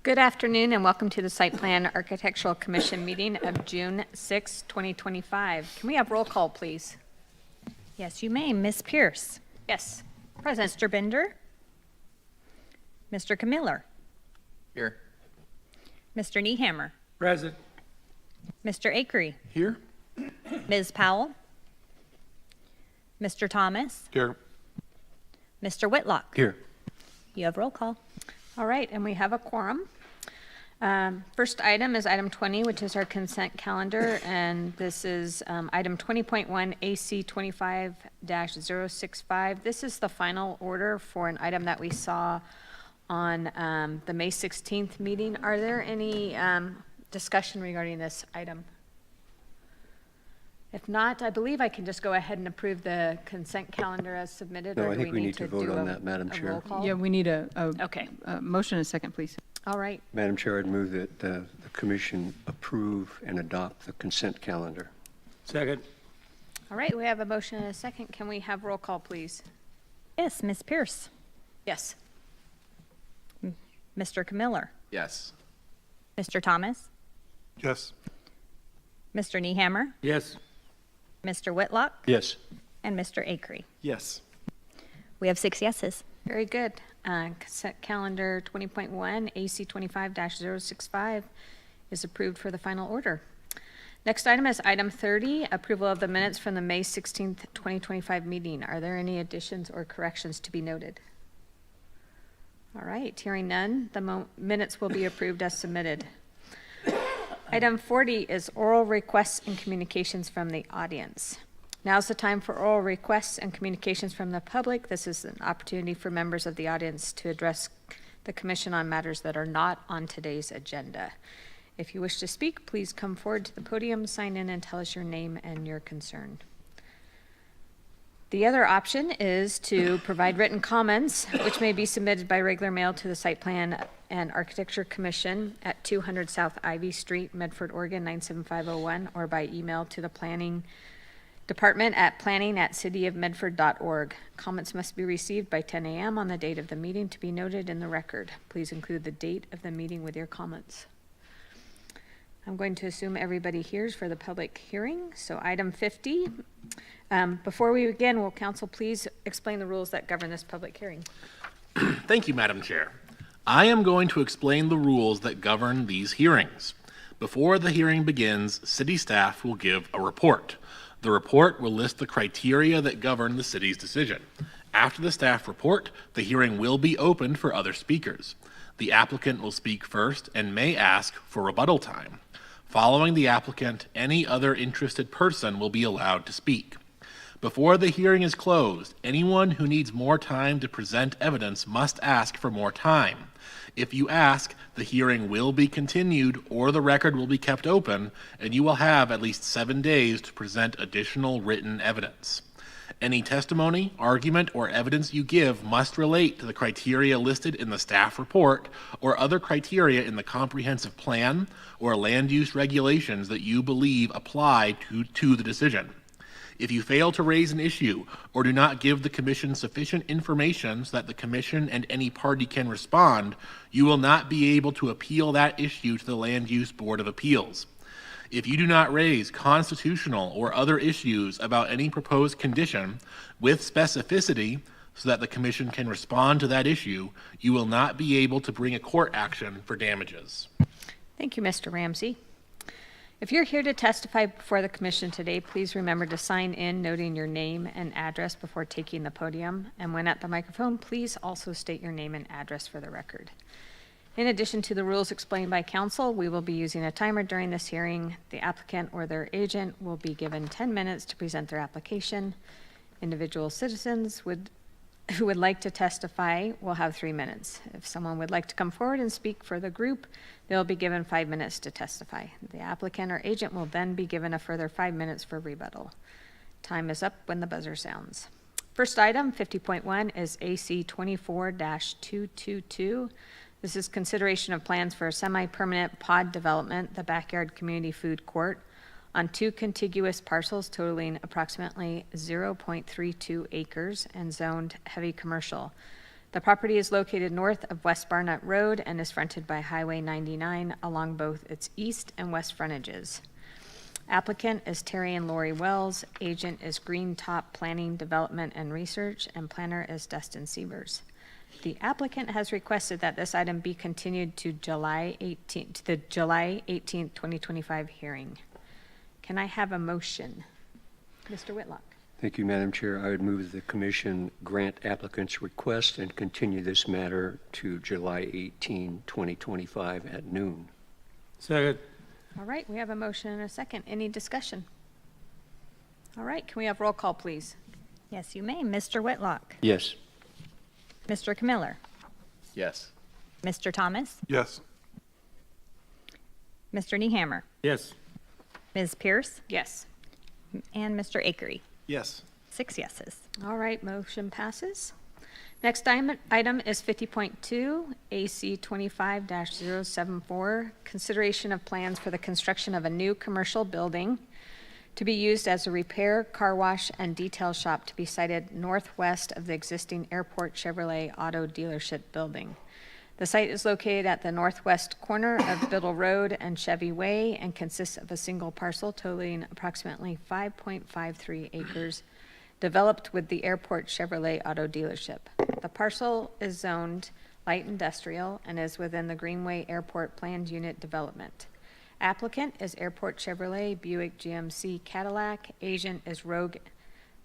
Good afternoon and welcome to the Site Plan Architectural Commission meeting of June 6, 2025. Can we have roll call, please? Yes, you may. Ms. Pierce. Yes. Present. Mr. Bender. Mr. Camiller. Here. Mr. Niehammer. Present. Mr. Akery. Here. Ms. Powell. Mr. Thomas. Here. Mr. Whitlock. Here. You have roll call. All right, and we have a quorum. First item is item 20, which is our consent calendar, and this is item 20.1 AC 25-065. This is the final order for an item that we saw on the May 16th meeting. Are there any discussion regarding this item? If not, I believe I can just go ahead and approve the consent calendar as submitted. No, or I do think we need to vote do on that, Madam a Chair. roll call? Yeah, we need a Okay. motion and a second, please. All right. Madam Chair, I'd move that the commission approve and adopt the consent calendar. Second. All right, we have a motion and a second. Can we have roll call, please? Yes, Ms. Pierce. Yes. Mr. Camiller. Yes. Mr. Thomas. Yes. Mr. Niehammer. Yes. Mr. Whitlock. Yes. And Mr. Akery. Yes. We have 6 yeses. Very good. Consent calendar 20.1 AC 25-065 is approved for the final order. Next item is item 30, approval of the minutes from the May 16th, 2025 meeting. Are there any additions or corrections to be noted? All right, hearing none, the minutes will be approved as submitted. Item 40 is oral requests and communications from the audience. Now's the time for oral requests and communications from the public. This is an opportunity for members of the audience to address the commission on matters that are not on today's agenda. If you wish to speak, please come forward to the podium, sign in, and tell us your name and your concern. The other option is to provide written comments, which may be submitted by regular mail to the Site Plan and Architecture Commission at 200 South Ivy Street, Medford, Oregon 97501, or by email to the Planning Department at planning@cityofmedford.org. Comments must be received by 10 a.m. on the date of the meeting to be noted in the record. Please include the date of the meeting with your comments. I'm going to assume everybody hears for the public hearing. So item 50. Before we begin, will council please explain the rules that govern this public hearing? Thank you, Madam Chair. I am going to explain the rules that govern these hearings. Before the hearing begins, city staff will give a report. The report will list the criteria that govern the city's decision. After the staff report, the hearing will be opened for other speakers. The applicant will speak first and may ask for rebuttal time. Following the applicant, any other interested person will be allowed to speak. Before the hearing is closed, anyone who needs more time to present evidence must ask for more time. If you ask, the hearing will be continued or the record will be kept open, and you will have at least 7 days to present additional written evidence. Any testimony, argument, or evidence you give must relate to the criteria listed in the staff report or other criteria in the comprehensive plan or land use regulations that you believe apply to the decision. If you fail to raise an issue or do not give the commission sufficient information so that the commission and any party can respond, you will not be able to appeal that issue to the Land Use Board of Appeals. If you do not raise constitutional or other issues about any proposed condition with specificity so that the commission can respond to that issue, you will not be able to bring a court action for damages. Thank you, Mr. Ramsey. If you're here to testify before the commission today, please remember to sign in noting your name and address before taking the podium. And when at the microphone, please also state your name and address for the record. In addition to the rules explained by council, we will be using a timer during this hearing. The applicant or their agent will be given 10 minutes to present their application. Individual citizens who would like to testify will have 3 minutes. If someone would like to come forward and speak for the group, they'll be given 5 minutes to testify. The applicant or agent will then be given a further 5 minutes for rebuttal. Time is up when the buzzer sounds. First item, 50.1, is AC 24-222. This is consideration of plans for a semi-permanent pod development, the Backyard Community Food Court, on 2 contiguous parcels totaling approximately 0.32 acres and zoned heavy commercial. The property is located north of West Barnett Road and is fronted by Highway 99 along both its east and west frontages. Applicant is Terry and Lori Wells, agent is Green Top Planning, Development, and Research, and planner is Dustin Sievers. The applicant has requested that this item be continued to the July 18th, 2025 hearing. Can I have a motion? Mr. Whitlock. Thank you, Madam Chair. I would move that the commission grant applicant's request and continue this matter to July 18, 2025 at noon. Second. All right, we have a motion and a second. Any discussion? All right, can we have roll call, please? Yes, you may. Mr. Whitlock. Yes. Mr. Camiller. Yes. Mr. Thomas. Yes. Mr. Nehammer. Yes. Ms. Pierce. Yes. And Mr. Akery. Yes. 6 yeses. All right, motion passes. Next item is 50.2, AC 25-074, consideration of plans for the construction of a new commercial building to be used as a repair, car wash, and detail shop to be sited northwest of the existing Airport Chevrolet Auto Dealership building. The site is located at the northwest corner of Biddle Road and Chevy Way and consists of a single parcel totaling approximately 5.53 acres, developed with the Airport Chevrolet Auto Dealership. The parcel is zoned light industrial and is within the Greenway Airport Planned Unit Development. Applicant is Airport Chevrolet Buick GMC Cadillac. Agent is Rogue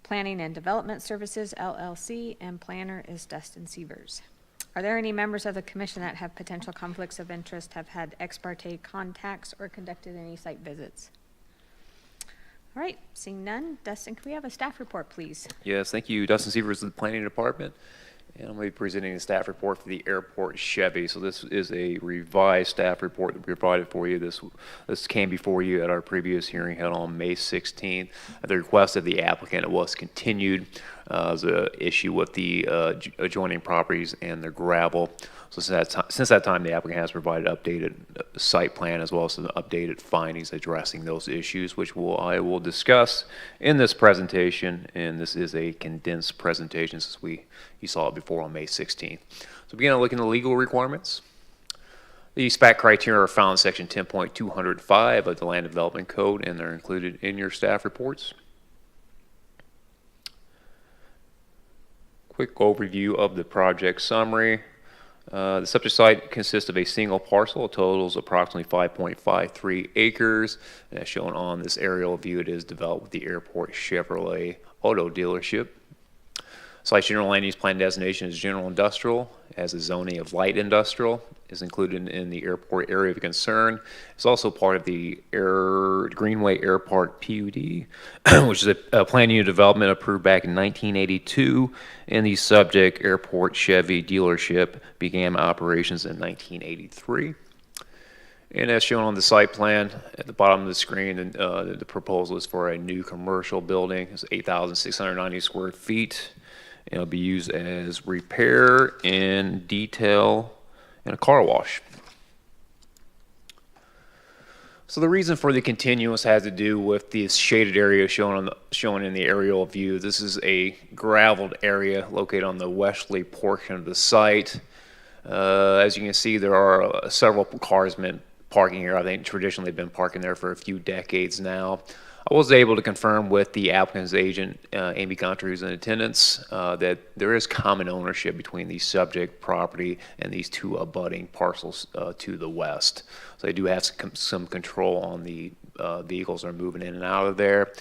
Planning and Development Services, LLC, and planner is Dustin Sievers. Are there any members of the commission that have potential conflicts of interest, have had ex parte contacts, or conducted any site visits? All right, seeing none, Dustin, can we have a staff report, please? Yes, thank you. Dustin Sievers of the Planning Department. And I'm going to be presenting the staff report for the Airport Chevy. So this is a revised staff report that we provided for you. This came before you at our previous hearing held on May 16th. At the request of the applicant, it was continued as an issue with the adjoining properties and the gravel. So since that time, the applicant has provided updated site plan as well as some updated findings addressing those issues, which I will discuss in this presentation. And this is a condensed presentation since you saw it before on May 16th. So beginning looking at the legal requirements. The SPAC criteria are found in section 10.205 of the Land Development Code, and they're included in your staff reports. Quick overview of the project summary. The subject site consists of a single parcel. It totals approximately 5.53 acres. And as shown on this aerial view, it is developed with the Airport Chevrolet Auto Dealership. Site general land use plan designation is general industrial, as a zoning of light industrial is included in the airport area of concern. It's also part of the Greenway Airport PUD, which is a plan unit development approved back in 1982, and the subject Airport Chevy dealership began operations in 1983. And as shown on the site plan at the bottom of the screen, the proposal is for a new commercial building. It's 8,690 square feet. It'll be used as repair and detail and a car wash. So the reason for the continuance has to do with this shaded area shown in the aerial view. This is a graveled area located on the westerly portion of the site. As you can see, there are several cars parking here. I think traditionally been parking there for a few decades now. I was able to confirm with the applicant's agent, Amy Gunter, who's in attendance, that there is common ownership between the subject property and these two abutting parcels to the west. So they do have some control on the vehicles that are moving in and out of there.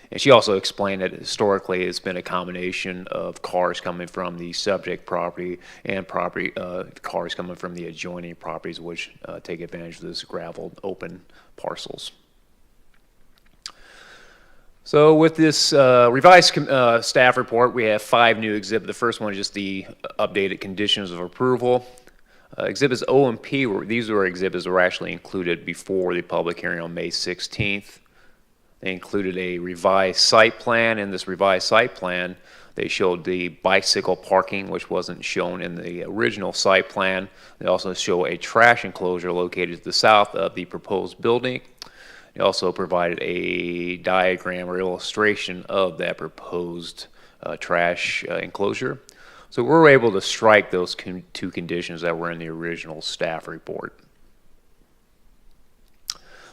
And she also explained that historically it's been a combination of cars coming from the subject property and cars coming from the adjoining properties, which take advantage of this graveled open parcels. So with this revised staff report, we have 5 new exhibits. The first one is just the updated conditions of approval. Exhibits O and P, these were exhibits that were actually included before the public hearing on May 16th. They included a revised site plan. In this revised site plan, they showed the bicycle parking, which wasn't shown in the original site plan. They also show a trash enclosure located to the south of the proposed building. They also provided a diagram or illustration of that proposed trash enclosure. So we were able to strike those two conditions that were in the original staff report.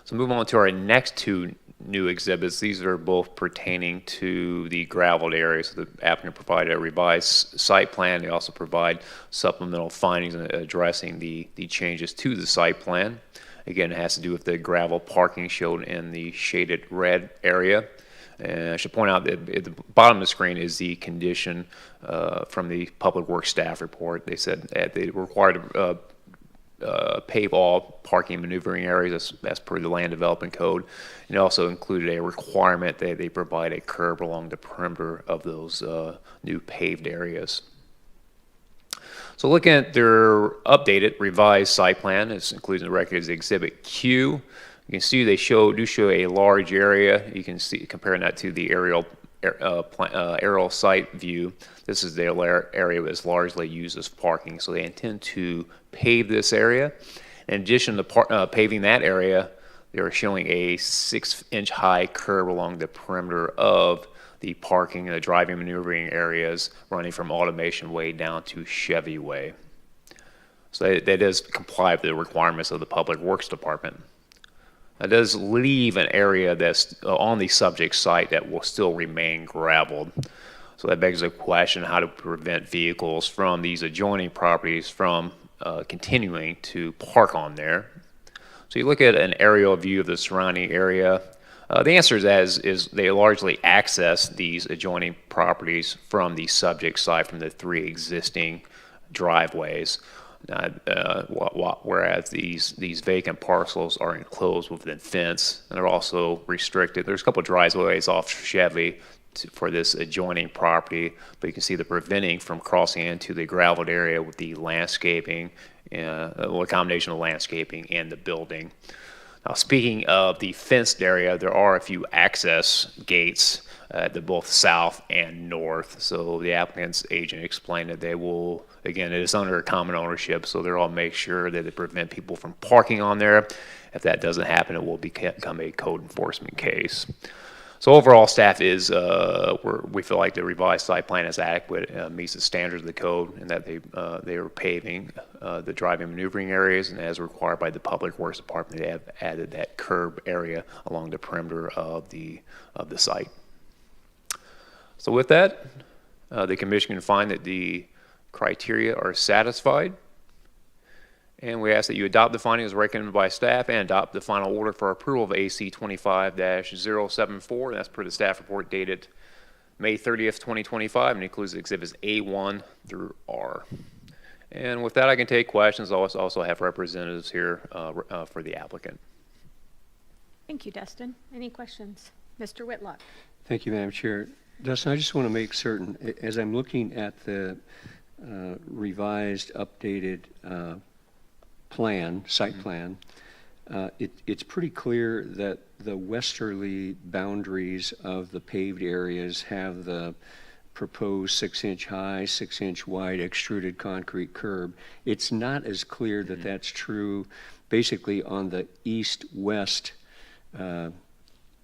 So move on to our next two new exhibits. These are both pertaining to the gravelled area. So the applicant provided a revised site plan. They also provide supplemental findings addressing the changes to the site plan. Again, it has to do with the gravel parking shown in the shaded red area. And I should point out that at the bottom of the screen is the condition from the Public Works staff report. They said that they required to pave all parking and maneuvering areas as per the land development code. And it also included a requirement that they provide a curb along the perimeter of those new paved areas. So looking at their updated revised site plan, it's included in the record as Exhibit Q. You can see they do show a large area. You can see comparing that to the aerial site view. This is the area that is largely used as parking. So they intend to pave this area. In addition to paving that area, they are showing a 6-inch high curb along the perimeter of the parking and the driving maneuvering areas running from Automation Way down to Chevy Way. So that does comply with the requirements of the Public Works Department. It does leave an area that's on the subject site that will still remain gravelled. So that begs the question how to prevent vehicles from these adjoining properties from continuing to park on there. So you look at an aerial view of the surrounding area. The answer is they largely access these adjoining properties from the subject site from the 3 existing driveways. Whereas these vacant parcels are enclosed within fence, and they're also restricted. There's a couple of driveways off Chevy for this adjoining property, but you can see the preventing from crossing into the gravelled area with the landscaping, a combination of landscaping and the building. Now, speaking of the fenced area, there are a few access gates to both south and north. So the applicant's agent explained that they will, again, it is under common ownership, so they'll all make sure that they prevent people from parking on there. If that doesn't happen, it will become a code enforcement case. So overall, staff is, we feel like the revised site plan is adequate, meets the standards of the code, and that they are paving the driving maneuvering areas, and as required by the Public Works Department, they have added that curb area along the perimeter of the site. So with that, the commission can find that the criteria are satisfied, and we ask that you adopt the findings recommended by staff and adopt the final order for approval of AC 25-074. And that's per the staff report dated May 30th, 2025, and includes exhibits A1 through R. And with that, I can take questions. I also have representatives here for the applicant. Thank you, Dustin. Any questions? Mr. Whitlock. Thank you, Madam Chair. Dustin, I just want to make certain, as I'm looking at the revised, updated site plan, it's pretty clear that the westerly boundaries of the paved areas have the proposed 6-inch high, 6-inch wide extruded concrete curb. It's not as clear that that's true basically on the east-west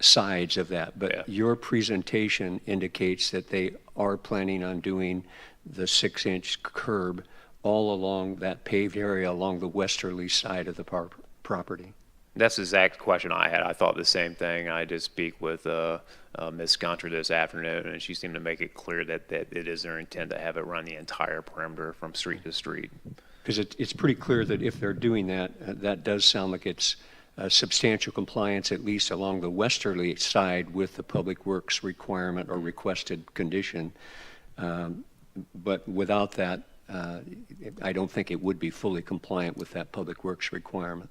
sides of that, but yeah. Your presentation indicates that they are planning on doing the 6-inch curb all along that paved area along the westerly side of the property. That's the exact question I had. I thought the same thing. I did speak with Ms. Gunter this afternoon, and she seemed to make it clear that it is their intent to have it run the entire perimeter from street to street. Because it's pretty clear that if they're doing that, that does sound like it's substantial compliance, at least along the westerly side, with the Public Works requirement or requested condition. But without that, I don't think it would be fully compliant with that Public Works requirement.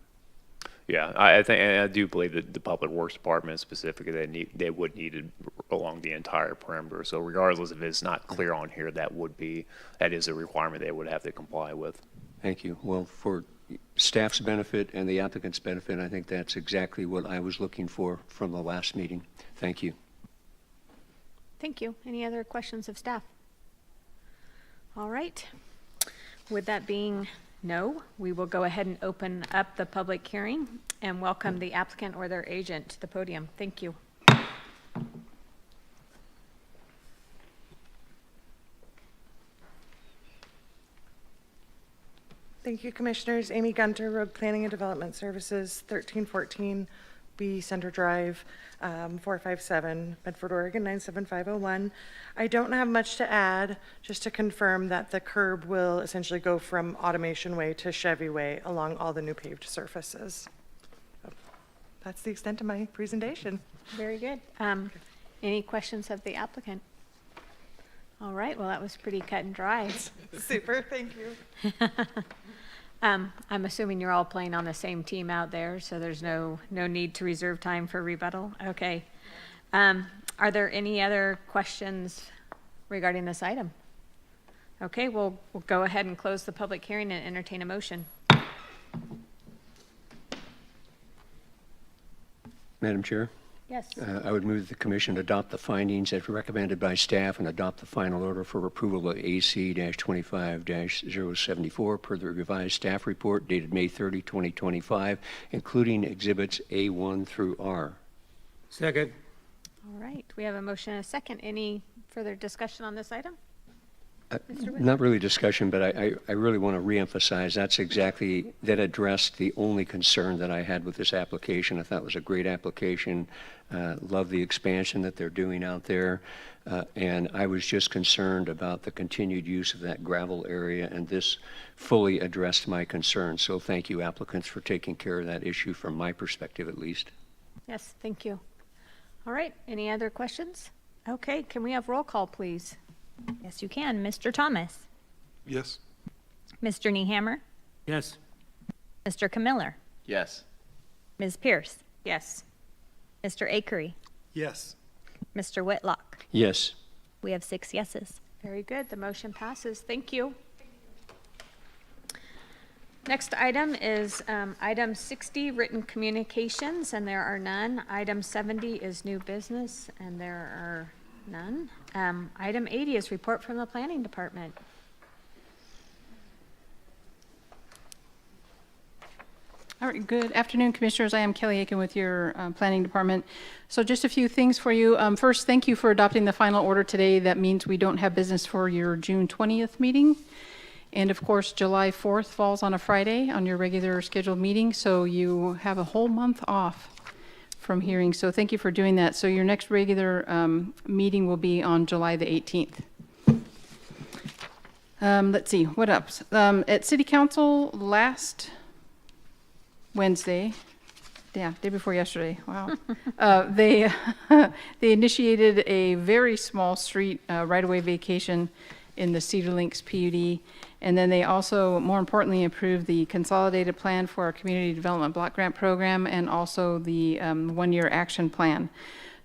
Yeah, I think, and I do believe that the Public Works Department specifically, they would need it along the entire perimeter. So regardless if it's not clear on here, that is a requirement they would have to comply with. Thank you. Well, for staff's benefit and the applicant's benefit, I think that's exactly what I was looking for from the last meeting. Thank you. Thank you. Any other questions of staff? All right. With that being no, we will go ahead and open up the public hearing and welcome the applicant or their agent to the podium. Thank you. Thank you, Commissioners. Amy Gunter, Road Planning and Development Services, 1314 B Center Drive, 457, Medford, Oregon, 97501. I don't have much to add, just to confirm that the curb will essentially go from Automation Way to Chevy Way along all the new paved surfaces. That's the extent of my presentation. Very good. Any questions of the applicant? All right, well, that was pretty cut and dry. Super, thank you. I'm assuming you're all playing on the same team out there, so there's no need to reserve time for rebuttal? Okay. Are there any other questions regarding this item? Okay, we'll go ahead and close the public hearing and entertain a motion. Madam Chair? Yes. I would move the commission adopt the findings as recommended by staff and adopt the final order for approval of AC-25-074 per the revised staff report dated May 30, 2025, including exhibits A1 through R. Second. All right, we have a motion and a second. Any further discussion on this item? Not really discussion, but I really want to reemphasize that addressed the only concern that I had with this application. I thought it was a great application. Love the expansion that they're doing out there. And I was just concerned about the continued use of that gravel area, and this fully addressed my concerns. So thank you, applicants, for taking care of that issue from my perspective at least. Yes, thank you. All right, any other questions? Okay, can we have roll call, please? Yes, you can. Mr. Thomas, Yes. Mr. Nehammer, Yes. Mr. Camiller, Yes. Ms. Pierce, Yes. Mr. Akery, Yes. Mr. Whitlock. Yes. We have 6 yeses. Very good, the motion passes. Thank you. Next item is item 60, written communications, and there are none. Item 70 is new business, and there are none. Item 80 is report from the planning department. All right, good afternoon, Commissioners. I am Kelly Aiken with your Planning Department. So just a few things for you. First, thank you for adopting the final order today. That means we don't have business for your June 20th meeting. And of course, July 4th falls on a Friday on your regular scheduled meeting, so you have a whole month off from hearing. So thank you for doing that. So your next regular meeting will be on July the 18th. Let's see, what else? At City Council last Wednesday, yeah, day before yesterday, wow. They initiated a very small street right-of-way vacation in the Cedar Links PUD. And then they also, more importantly, approved the consolidated plan for our community development block grant program and also the one-year action plan.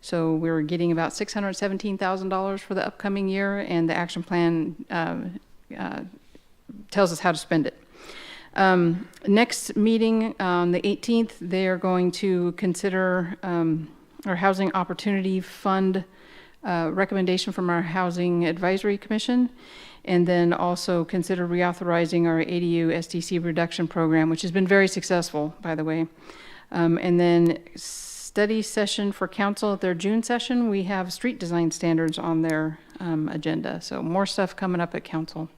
So we're getting about $617,000 for the upcoming year, and the action plan tells us how to spend it. Next meeting on the 18th, they are going to consider our Housing Opportunity Fund recommendation from our Housing Advisory Commission, and then also consider reauthorizing our ADU SDC reduction program, which has been very successful, by the way. And then study session for council at their June session, we have street design standards on their agenda. So more stuff coming up at council.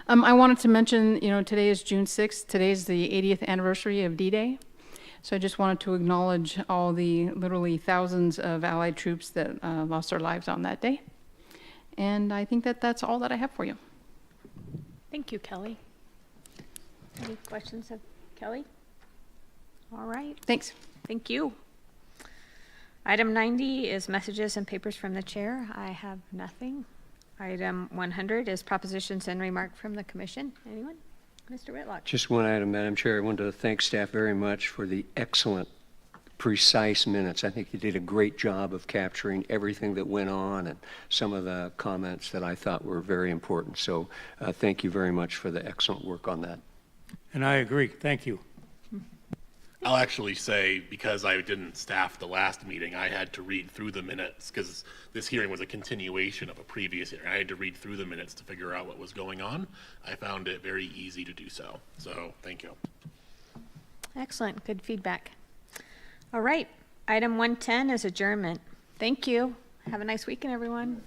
I wanted to mention, today is June 6th. Today is the 80th anniversary of D-Day. So I just wanted to acknowledge all the literally thousands of Allied troops that lost their lives on that day. And I think that that's all that I have for you. Thank you, Kelly. Any questions of Kelly? All right, Thanks. thank you. Item 90 is messages and papers from the chair. I have nothing. Item 100 is propositions and remark from the commission. Anyone? Mr. Whitlock. Just one item, Madam Chair. I wanted to thank staff very much for the excellent, precise minutes. I think you did a great job of capturing everything that went on and some of the comments that I thought were very important. So thank you very much for the excellent work on that. And I agree. Thank you. I'll actually say, because I didn't staff the last meeting, I had to read through the minutes because this hearing was a continuation of a previous hearing. I had to read through the minutes to figure out what was going on. I found it very easy to do so. So thank you. Excellent, good feedback. All right, item 110 is adjournment. Thank you. Have a nice weekend, everyone.